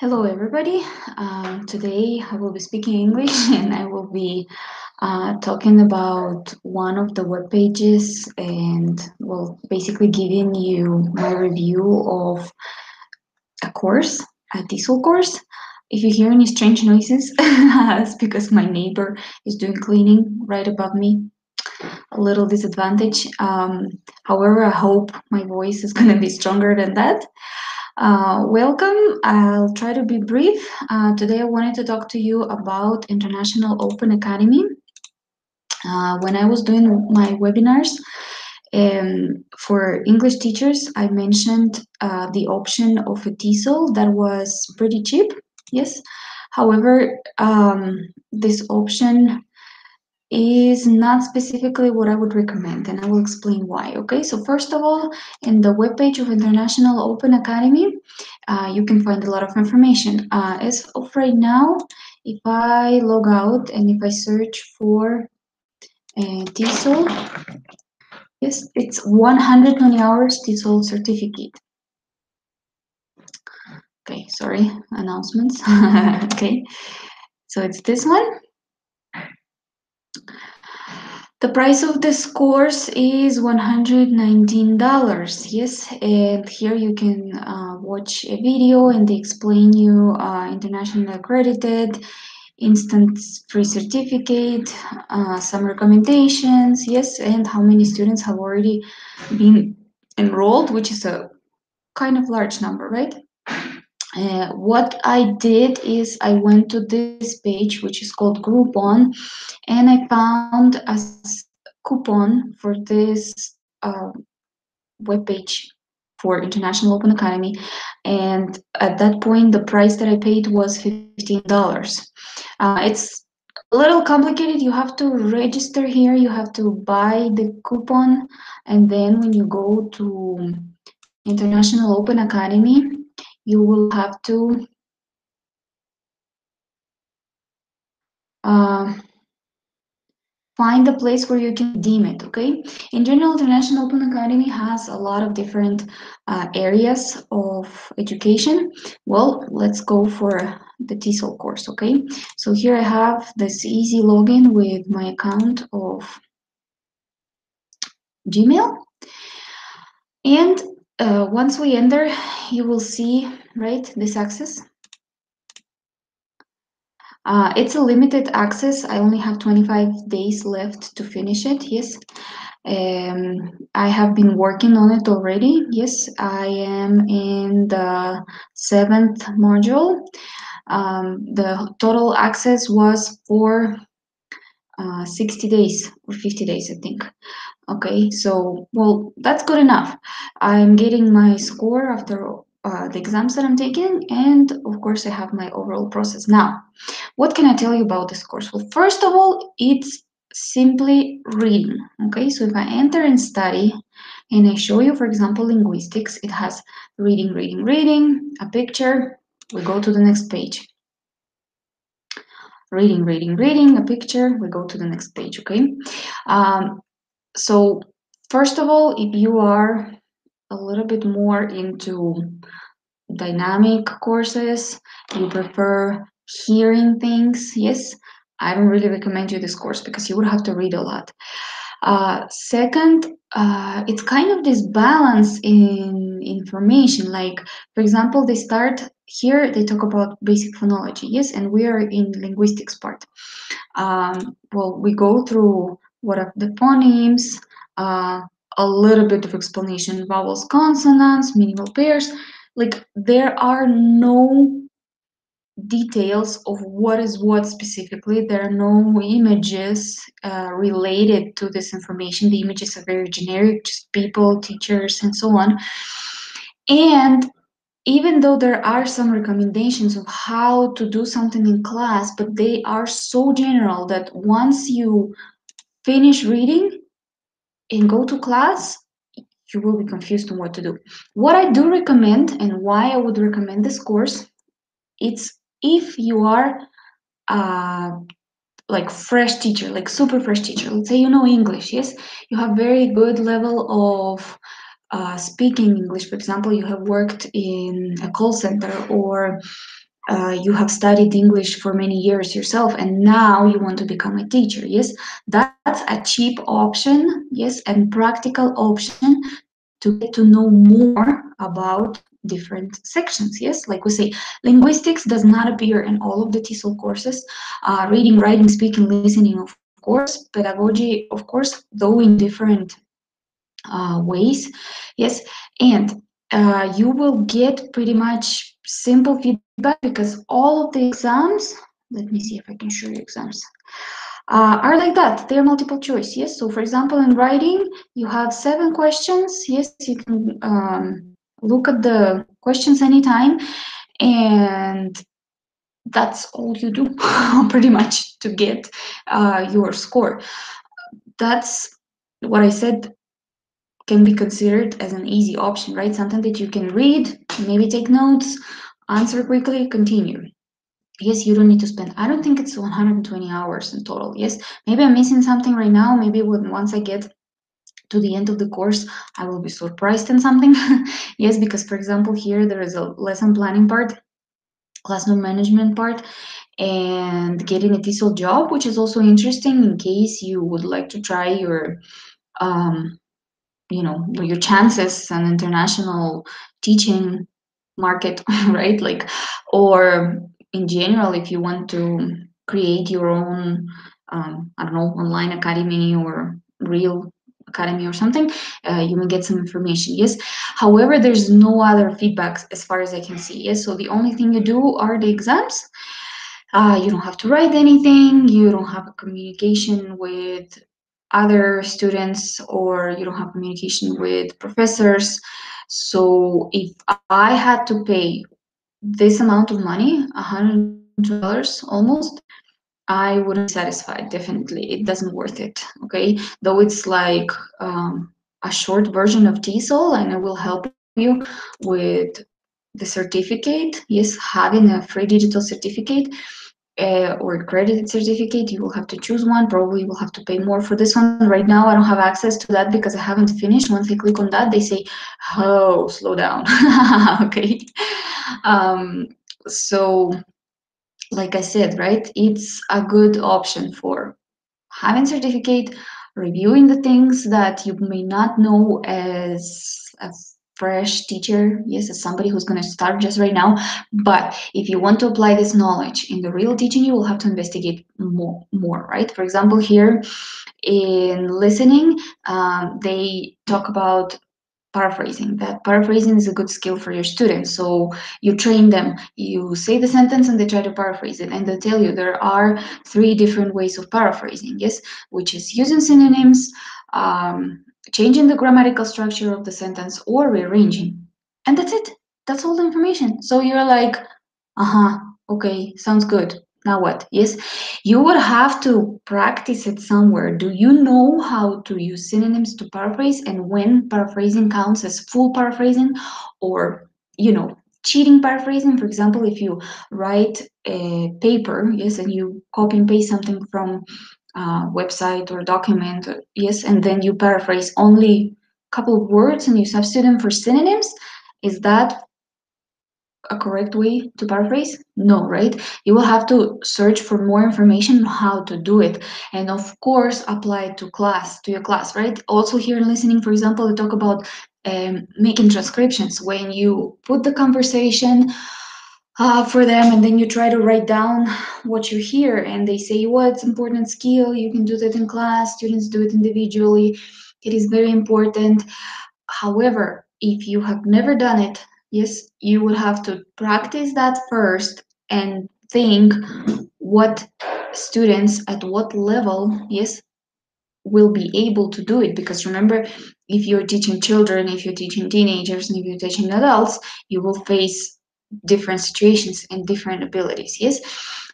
Hello, everybody. Today I will be speaking English and I will be talking about one of the web pages and, well, basically giving you my review of a course, a TESOL course. If you hear any strange noises, it's because my neighbor is doing cleaning right above me. A little disadvantage. However, I hope my voice is going to be stronger than that. Welcome. I'll try to be brief. Today I wanted to talk to you about International Open Academy. When I was doing my webinars for English teachers, I mentioned the option of a TESOL that was pretty cheap. Yes. However, this option is not specifically what I would recommend, and I will explain why. Okay, so first of all, in the webpage of International Open Academy, you can find a lot of information. As of right now, if I log out and if I search for TESOL, yes, it's 120 hours TESOL certificate. Okay, sorry, announcements. Okay, so it's this one. The price of this course is $119. Yes, and here you can watch a video and they explain you international accredited, instant free certificate, some recommendations, yes, and how many students have already been enrolled, which is a kind of large number, right? What I did is I went to this page, which is called Groupon, and I found a coupon for this webpage for International Open Academy, and at that point the price that I paid was $15. It's a little complicated. You have to register here, you have to buy the coupon, and then when you go to International Open Academy, you will have to find a place where you can redeem it. Okay, in general, International Open Academy has a lot of different areas of education. Well, let's go for the TESOL course. Okay, so here I have this easy login with my account of Gmail, and once we enter, you will see, right, this access. It's a limited access. I only have 25 days left to finish it. Yes. I have been working on it already. Yes, I am in the 7th module. The total access was for 60 days or 50 days, I think. Okay, so, well, that's good enough. I'm getting my score after the exams that I'm taking, and of course, I have my overall process. Now, what can I tell you about this course? Well, first of all, it's simply reading. Okay, so if I enter and study, and I show you, for example, linguistics, it has reading, reading, reading, a picture. We go to the next page. Reading, reading, reading, a picture. We go to the next page. Okay. So first of all, if you are a little bit more into dynamic courses, you prefer hearing things, yes, I don't really recommend you this course because you would have to read a lot. Second, it's kind of this balance in information. Like, for example, they start here, they talk about basic phonology, yes, and we are in linguistics part. Well, we go through what are the phonemes, a little bit of explanation, vowels, consonants, minimal pairs. Like, there are no details of what is what specifically. There are no images related to this information. The images are very generic, just people, teachers, and so on. And even though there are some recommendations of how to do something in class, but they are so general that once you finish reading and go to class, you will be confused on what to do. What I do recommend and why I would recommend this course, it's if you are like fresh teacher, like super fresh teacher. Let's say you know English, yes, you have very good level of speaking English. For example, you have worked in a call center, or you have studied English for many years yourself and now you want to become a teacher. Yes, that's a cheap option, yes, and practical option to get to know more about different sections. Yes, like we say, linguistics does not appear in all of the TESOL courses. Reading, writing, speaking, listening, of course. Pedagogy, of course, though in different ways. Yes, and you will get pretty much simple feedback because all of the exams, let me see if I can show you exams, are like that. They're multiple choice. Yes, so for example, in writing, you have 7 questions. Yes, you can look at the questions anytime, and that's all you do pretty much to get your score. That's what I said can be considered as an easy option, right? Something that you can read, maybe take notes, answer quickly, continue. Yes, you don't need to spend, I don't think it's 120 hours in total. Yes, maybe I'm missing something right now. Maybe once I get to the end of the course, I will be surprised in something. Yes, because for example, here there is a lesson planning part, classroom management part, and getting a TESOL job, which is also interesting in case you would like to try um, your chances on international teaching market, right? Like, or in general, if you want to create your own, I don't know, online academy or real academy or something, you may get some information. Yes. However, there's no other feedbacks as far as I can see. Yes. So the only thing you do are the exams. You don't have to write anything. You don't have a communication with other students, or you don't have communication with professors. So if I had to pay this amount of money, $120 almost, I wouldn't be satisfied. Definitely, it doesn't worth it. Okay, though it's like a short version of TESOL, and it will help you with the certificate. Yes, having a free digital certificate or accredited certificate, you will have to choose one. Probably you will have to pay more for this one. Right now, I don't have access to that because I haven't finished. Once I click on that, they say, "Oh, slow down." Okay. Um, so, like I said, right, it's a good option for having certificate, reviewing the things that you may not know as a fresh teacher, yes, as somebody who's going to start just right now. But if you want to apply this knowledge in the real teaching, you will have to investigate more, right? For example, here in listening, they talk about paraphrasing. That paraphrasing is a good skill for your students. So you train them, you say the sentence and they try to paraphrase it, and they tell you there are 3 different ways of paraphrasing. Yes, which is using synonyms, changing the grammatical structure of the sentence, or rearranging. And that's it. That's all the information. So you're like, uh-huh, okay, sounds good. Now what? Yes, you would have to practice it somewhere. Do you know how to use synonyms to paraphrase, and when paraphrasing counts as full paraphrasing or, cheating paraphrasing? For example, if you write a paper, yes, and you copy and paste something from a website or document, yes, and then you paraphrase only a couple of words and you substitute them for synonyms, is that a correct way to paraphrase? No, right? You will have to search for more information on how to do it, and of course apply it to your class, right? Also here in listening, for example, we talk about making transcriptions. When you put the conversation for them and then you try to write down what you hear, and they say, what's important skill, you can do that in class, students do it individually, it is very important. However, if you have never done it, yes, you would have to practice that first and think what students at what level, yes, will be able to do it. Because remember, if you're teaching children, if you're teaching teenagers, and if you're teaching adults, you will face different situations and different abilities. Yes.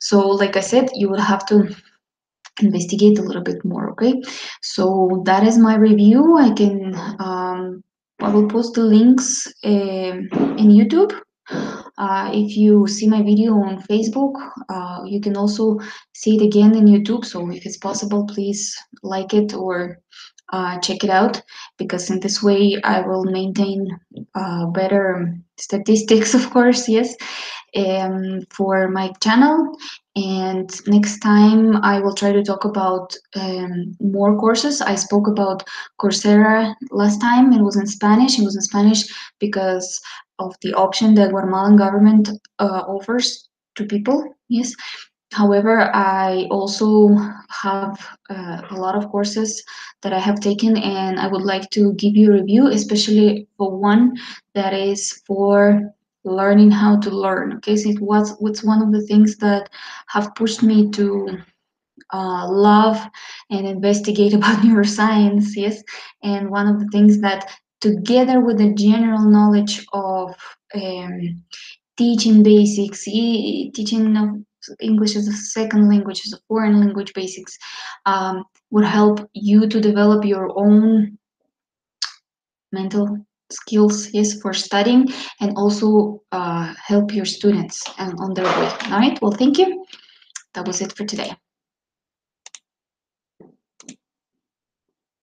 So, like I said, you would have to investigate a little bit more. Okay, so that is my review. I will post the links in YouTube. If you see my video on Facebook, you can also see it again in YouTube. So if it's possible, please like it or check it out, because in this way I will maintain better statistics, of course, yes, for my channel. And next time I will try to talk about more courses. I spoke about Coursera last time. It was in Spanish. It was in Spanish because of the option that Guatemalan government offers to people. Yes. However, I also have a lot of courses that I have taken, and I would like to give you a review, especially for one that is for learning how to learn. Okay, so it's one of the things that have pushed me to love and investigate about neuroscience. Yes, and one of the things that, together with the general knowledge of teaching basics, teaching of English as a second language, as a foreign language basics, would help you to develop your own mental skills, yes, for studying, and also help your students on their way. All right, well, thank you. That was it for today.